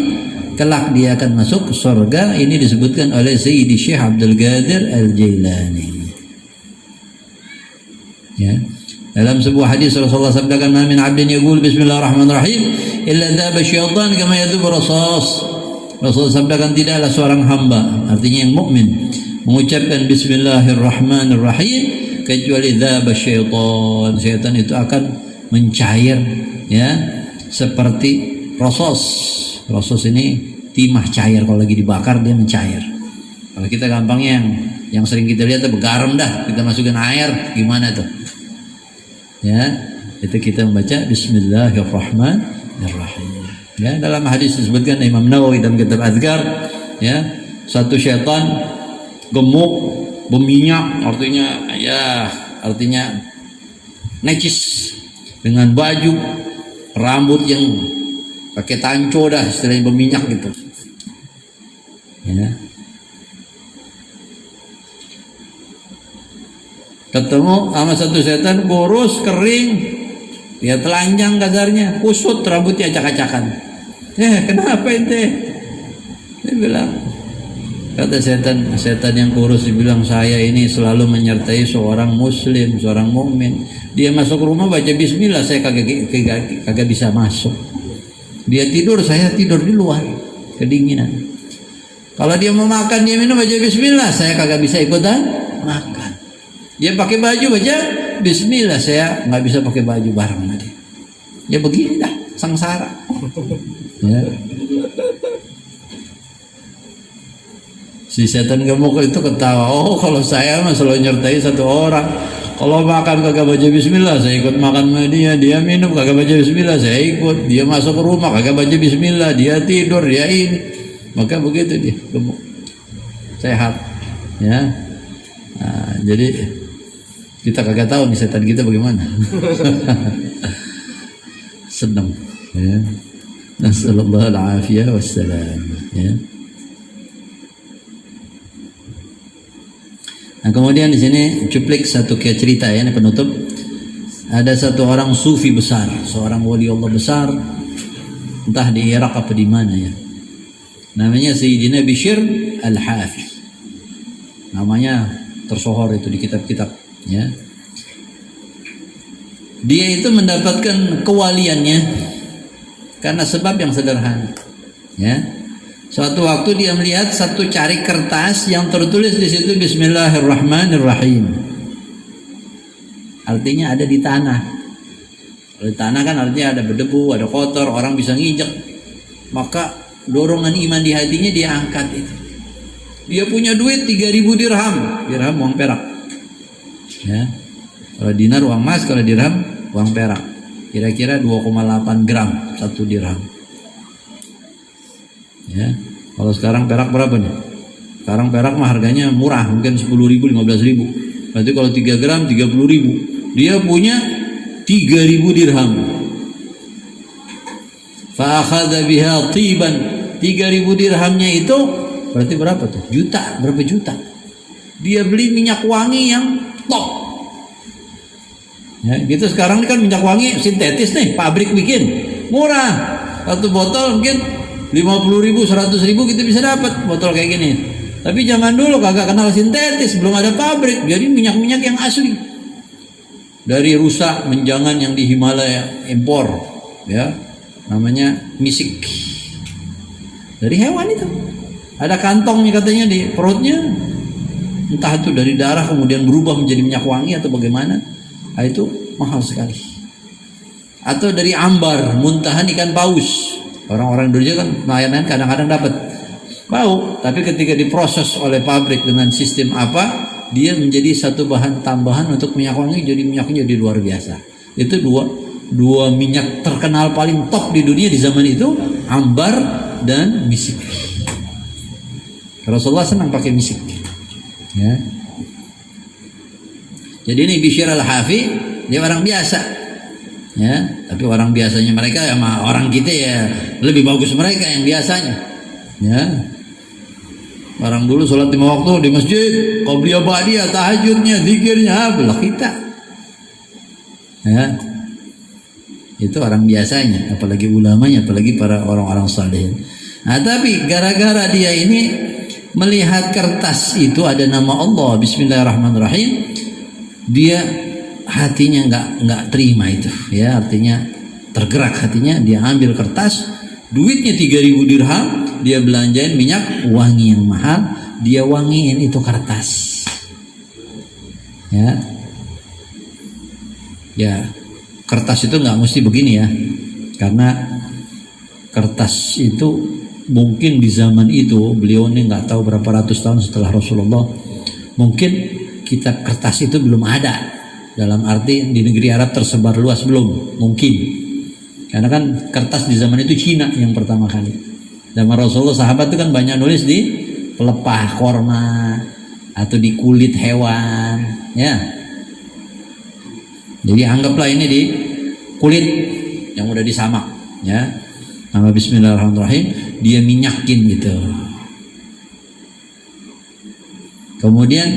kelak dia akan masuk surga. Ini disebutkan oleh Sayyidi Syekh Abdul Qadir Al-Jailani. Ya. Dalam sebuah hadis Rasulullah sabdakan, "Ma min 'abdin yaqul bismillahirrahmanirrahim illa dhaba syaitan kama yadhub rasas." Rasulullah sabdakan tidaklah seorang hamba, artinya yang mukmin, mengucapkan bismillahirrahmanirrahim kecuali dhaba syaitan. Syaitan itu akan mencair ya, seperti rosos. Rosos ini timah cair, kalau lagi dibakar dia mencair. Kalau kita gampangnya yang sering kita lihat itu garam dah, kita masukkan air gimana tuh? Ya, itu kita membaca bismillahirrahmanirrahim. Ya, dalam hadis disebutkan Imam Nawawi dalam kitab Adhkar, ya, satu syaitan gemuk, berminyak, artinya necis, dengan baju, rambut yang pakai tanco dah, istilahnya berminyak gitu. Ya. Ketemu sama satu setan kurus, kering, dia telanjang kadarnya, kusut, rambutnya acak-acakan. Kenapa ente? Dia bilang, kata setan yang kurus, dibilang, saya ini selalu menyertai seorang muslim, seorang mukmin. Dia masuk rumah baca bismillah, saya kagak bisa masuk. Dia tidur, saya tidur di luar, kedinginan. Kalau dia mau makan, dia minum baca bismillah, saya kagak bisa ikutan makan. Dia pakai baju baca bismillah, saya nggak bisa pakai baju bareng sama dia. Ya begini dah, sengsara. Ya. Si setan gemuk itu ketawa, oh kalau saya mah selalu nyertai satu orang. Kalau makan kagak baca bismillah, saya ikut makan sama dia. Dia minum kagak baca bismillah, saya ikut. Dia masuk ke rumah kagak baca bismillah, dia tidur, dia ini. Maka begitu dia gemuk, sehat. Ya. Nah, jadi kita kagak tahu nih setan kita bagaimana. Senang. Ya. Nasallallahu al-afiyah wassalam. Ya. Nah, kemudian di sini cuplik satu kayak cerita ya, ini penutup. Ada satu orang sufi besar, seorang wali Allah besar, entah di Irak apa di mana ya. Namanya Sayyidina Bishr Al-Hafi. Namanya tersohor itu di kitab-kitab ya. Dia itu mendapatkan kewaliannya karena sebab yang sederhana ya. Suatu waktu dia melihat satu cari kertas yang tertulis di situ Bismillahirrahmanirrahim. Artinya ada di tanah. Kalau di tanah kan artinya ada berdebu, ada kotor, orang bisa nginjek. Maka dorongan iman di hatinya dia angkat itu. Dia punya duit 3.000 dirham, dirham uang perak. Ya. Kalau dinar uang emas, kalau dirham uang perak. Kira-kira 2,8 gram satu dirham. Ya, kalau sekarang perak berapa nih? Sekarang perak mah harganya murah, mungkin 10.000, 15.000. Berarti kalau 3 gram 30.000. Dia punya 3.000 dirham. Fa akhadha biha tiban. 3.000 dirhamnya itu berarti berapa tuh? Juta, berapa juta? Dia beli minyak wangi yang top. Ya, gitu sekarang kan minyak wangi sintetis nih, pabrik bikin. Murah. Satu botol mungkin 50.000, 100.000 kita bisa dapat botol kayak gini. Tapi zaman dulu kagak kenal sintetis, belum ada pabrik, jadi minyak-minyak yang asli. Dari rusa menjangan yang di Himalaya impor, ya, namanya misik. Dari hewan itu. Ada kantongnya katanya di perutnya. Entah itu dari darah kemudian berubah menjadi minyak wangi atau bagaimana. Nah, itu mahal sekali. Atau dari ambar, muntahan ikan paus. Orang-orang Indonesia kan nelayan kadang-kadang dapat Bau, tapi ketika diproses oleh pabrik dengan sistem apa, dia menjadi satu bahan tambahan untuk minyak wangi, jadi minyaknya jadi luar biasa. Itu dua minyak terkenal paling top di dunia di zaman itu, ambar dan misik. Rasulullah senang pakai misik. Ya. Jadi ini Bishr al-Hafi, dia orang biasa. Ya, tapi orang biasanya mereka sama orang kita ya lebih bagus mereka yang biasanya. Ya. Orang dulu sholat 5 waktu di masjid, qobliyah ba'diyah, tahajudnya, zikirnya, belah kita. Ya. Itu orang biasanya, apalagi ulamanya, apalagi para orang-orang saleh. Nah, tapi gara-gara dia ini melihat kertas itu ada nama Allah, bismillahirrahmanirrahim, dia hatinya nggak terima itu, ya, artinya tergerak hatinya, dia ambil kertas, duitnya 3.000 dirham, dia belanjain minyak wangi yang mahal, dia wangiin itu kertas. Ya, kertas itu nggak mesti begini ya, karena kertas itu mungkin di zaman itu beliau ini nggak tahu berapa ratus tahun setelah Rasulullah, mungkin kitab kertas itu belum ada, dalam arti di negeri Arab tersebar luas belum, mungkin, karena kan kertas di zaman itu Cina yang pertama kali. Zaman Rasulullah sahabat itu kan banyak nulis di pelepah korma atau di kulit hewan, ya. Jadi anggaplah ini di kulit yang udah disamak, ya. Nama bismillahirrahmanirrahim, dia minyakin gitu. Kemudian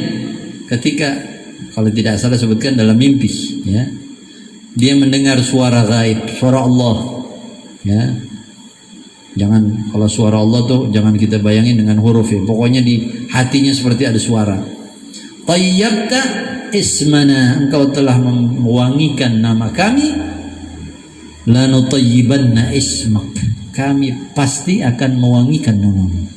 ketika, kalau tidak salah sebutkan dalam mimpi, ya, dia mendengar suara gaib, suara Allah, ya. Jangan, kalau suara Allah tuh jangan kita bayangin dengan huruf ya. Pokoknya di hatinya seperti ada suara. Tayyabta ismana, engkau telah mewangikan nama kami. Lanutayyibanna ismak, kami pasti akan mewangikan namamu.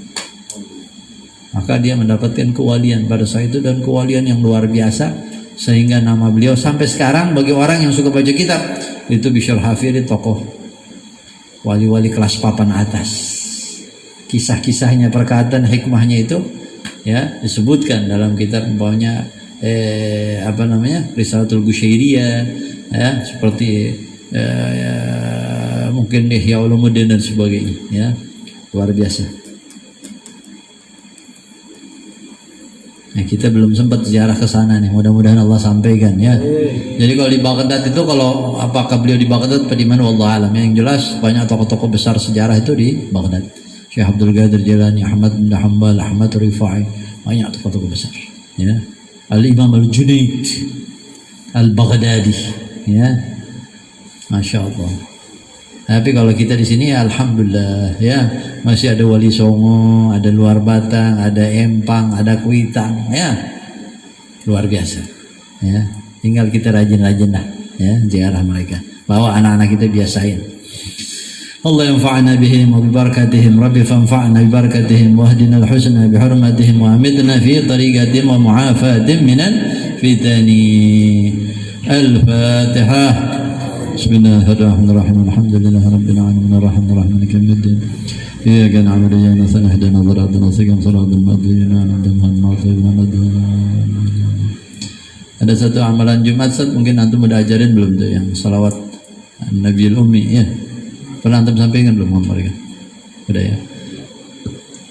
Maka dia mendapatkan kewalian pada saat itu, dan kewalian yang luar biasa, sehingga nama beliau sampai sekarang bagi orang yang suka baca kitab itu Bishr al-Hafi, tokoh wali-wali kelas papan atas. Kisah-kisahnya, perkataan hikmahnya itu, ya, disebutkan dalam kitab umpamanya Risalatul Qusyairiyah, ya, seperti mungkin Ihya Ulumuddin dan sebagainya, ya, luar biasa. Nah, kita belum sempat ziarah ke sana nih, mudah-mudahan Allah sampaikan, ya. Jadi kalau di Baghdad itu, kalau apakah beliau di Baghdad atau di mana, wallah alam. Yang jelas banyak tokoh-tokoh besar sejarah itu di Baghdad. Syekh Abdul Qadir Jilani, Ahmad bin Hanbal, Ahmad Rifai, banyak tokoh-tokoh besar, ya. Al-Imam Al-Junaid Al-Baghdadi, ya. Masya Allah. Tapi kalau kita di sini, alhamdulillah, ya, masih ada Wali Songo, ada Luar Batang, ada Empang, ada Kuitang, ya, luar biasa, ya. Tinggal kita rajin-rajin lah, ya, ziarah mereka, bawa anak-anak kita biasain. Allah yanfa'ana bihim wa bibarakatihim, Rabbi fanfa'na bibarakatihim wahdina al-husna bihurmatihim wa amidna fi tariqatihim wa mu'afatihim minal fitani. Al-Fatihah. Bismillahirrahmanirrahim. Alhamdulillahi rabbil alamin arrahmanir rahim maliki yaumiddin. Iyyaka na'budu wa iyyaka nasta'in ihdinas siratal mustaqim siratal ladzina an'amta 'alaihim. Ada satu amalan Jumat, mungkin antum udah ajarin belum tuh, yang salawat Nabiul Ummi, ya. Pernah antum sampaikan belum mereka? Udah, ya.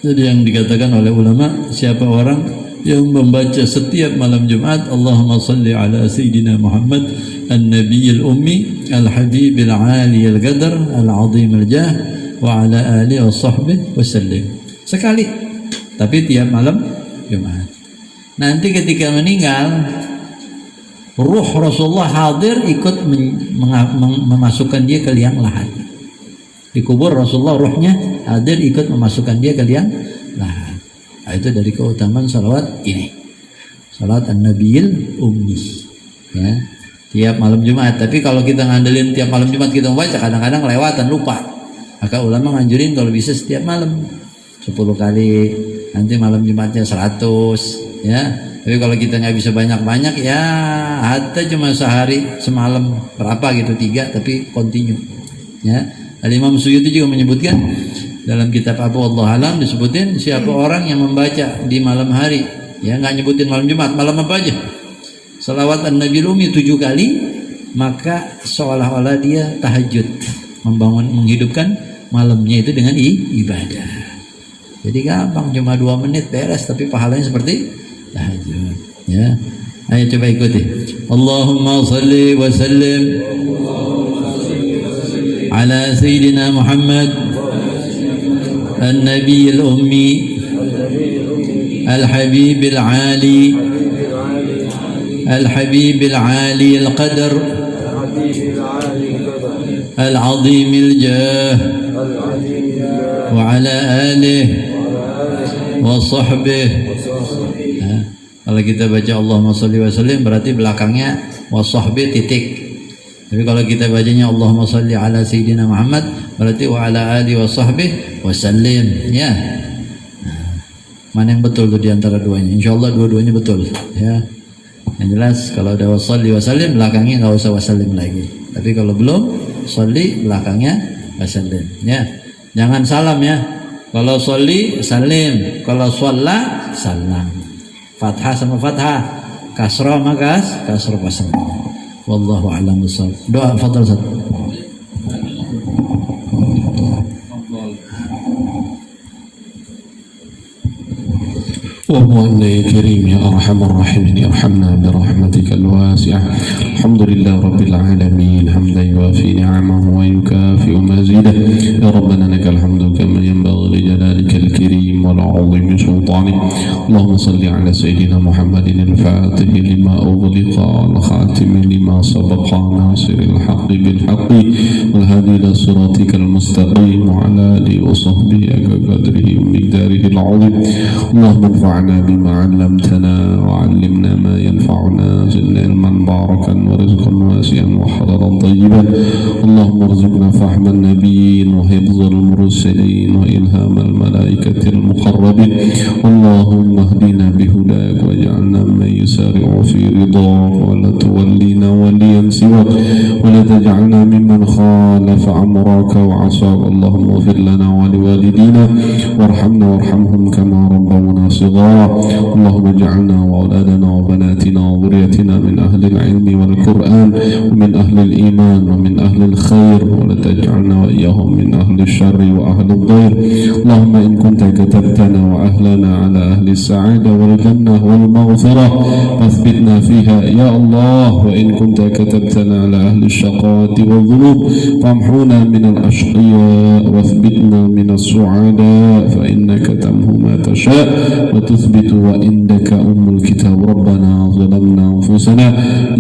Jadi yang dikatakan oleh ulama, siapa orang yang membaca setiap malam Jumat Allahumma salli ala Sayyidina Muhammad An-Nabiyil Ummi Al-Habib Al-Ali Al-Qadar Al-Azim Al-Jah wa ala alihi wa sahbihi wasallim, sekali, tapi tiap malam Jumat. Nanti ketika meninggal, ruh Rasulullah hadir, ikut memasukkan dia ke liang lahat. Dikubur Rasulullah, ruhnya hadir, ikut memasukkan dia ke liang lahat. Nah, itu dari keutamaan salawat ini, salawat An-Nabiyil Ummi, ya, tiap malam Jumat. Tapi kalau kita ngandelin tiap malam Jumat kita membaca, kadang-kadang kelewatan, lupa. Maka ulama nganjurin kalau bisa setiap malam 10 kali, nanti malam Jumatnya 100, ya. Tapi kalau kita nggak bisa banyak-banyak, ya hatta cuma sehari semalam berapa gitu, 3, tapi continue, ya. Al-Imam Suyuti juga menyebutkan dalam kitab Abu Allah Alam disebutin siapa orang yang membaca di malam hari, ya nggak nyebutin malam Jumat, malam apa aja, salawat an-Nabi Rumi 7 kali, maka seolah-olah dia tahajud, menghidupkan malamnya itu dengan ibadah. Jadi gampang, cuma 2 menit beres, tapi pahalanya seperti tahajud. Ya, ayo coba ikuti. Allahumma salli wa sallim ala Sayyidina Muhammad النبي الأمي الحبيب العالي الحبيب العالي القدر العظيم الجاه وعلى آله وصحبه. Kalau kita baca Allahumma sholli wa sallim berarti belakangnya wasahbi titik. Tapi kalau kita bacanya Allahumma sholli ala Sayyidina Muhammad berarti wa ala alihi wa sahbihi wa sallim, ya. Mana yang betul tuh di antara duanya? Insyaallah dua-duanya betul, ya. Yang jelas kalau ada wa sholli wa sallim belakangnya enggak usah wa sallim lagi. Tapi kalau belum sholli belakangnya wa sallim, ya. Jangan salam ya. Kalau sholli salim, kalau shalla salam. Fathah sama fathah, kasrah maka kasrah pasang. Wallahu a'lam bishawab. Doa fadhal Ustaz. وهو يا كريم يا أرحم الراحمين ارحمنا برحمتك الواسعة. الحمد لله رب العالمين حمدا يوافي نعمه ويكافئ مزيده. يا ربنا لك الحمد كما ينبغي لجلالك الكريم والعظيم سلطانك. اللهم صل على سيدنا محمد الفاتح لما أغلق الخاتم لما سبق ناصر الحق بالحق والهادي إلى صراطك المستقيم وعلى آله وصحبه قدره ومقداره العظيم. اللهم انفعنا بما علمتنا وعلمنا ما ينفعنا، زدنا علما باركا ورزقا واسعا وحللا طيبا. اللهم ارزقنا فهم النبيين وحفظ المرسلين وإلهام الملائكة المقربين. اللهم اهدنا بهداك واجعلنا من يسارع في رضاك ولا تولينا وليا سواك ولا تجعلنا ممن خالف أمرك وعصاك. اللهم اغفر لنا ولوالدينا وارحمنا وارحمهم كما ربونا صغارا. اللهم اجعلنا وأولادنا وبناتنا وذريتنا من أهل العلم والقرآن ومن أهل الإيمان ومن أهل الخير ولا تجعلنا وإياهم من أهل الشر وأهل الضير. اللهم إن كنت كتبتنا وأهلنا على أهل السعادة والجنة والمغفرة فاثبتنا فيها يا الله، وإن كنت كتبتنا على أهل الشقاوة والذنوب فامحونا من الأشقياء واثبتنا من السعداء، فإنك تمحو ما تشاء وتثبت وعندك الكتاب. ربنا ظلمنا أنفسنا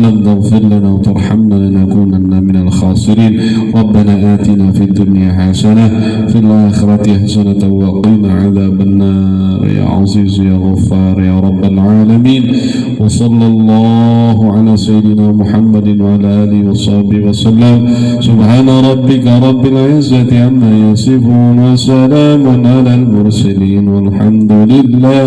لم تغفر لنا وترحمنا لنكونن من الخاسرين. ربنا آتنا في الدنيا حسنة في الآخرة حسنة وقنا عذاب النار يا عزيز يا غفار يا رب العالمين. وصلى الله على سيدنا محمد وعلى آله وصحبه وسلم. سبحان ربك رب العزة عما يصفون وسلام على المرسلين والحمد لله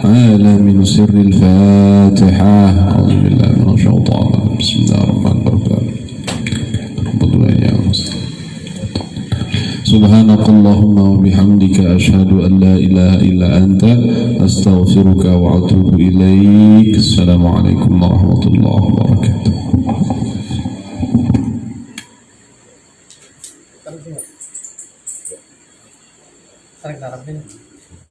عالم سر الفاتحة. أعوذ بالله من الشيطان الرجيم. بسم الله الرحمن الرحيم. سبحانك اللهم وبحمدك أشهد أن لا إله إلا أنت أستغفرك وأتوب إليك. السلام عليكم ورحمة الله وبركاته. Tarik darah ini.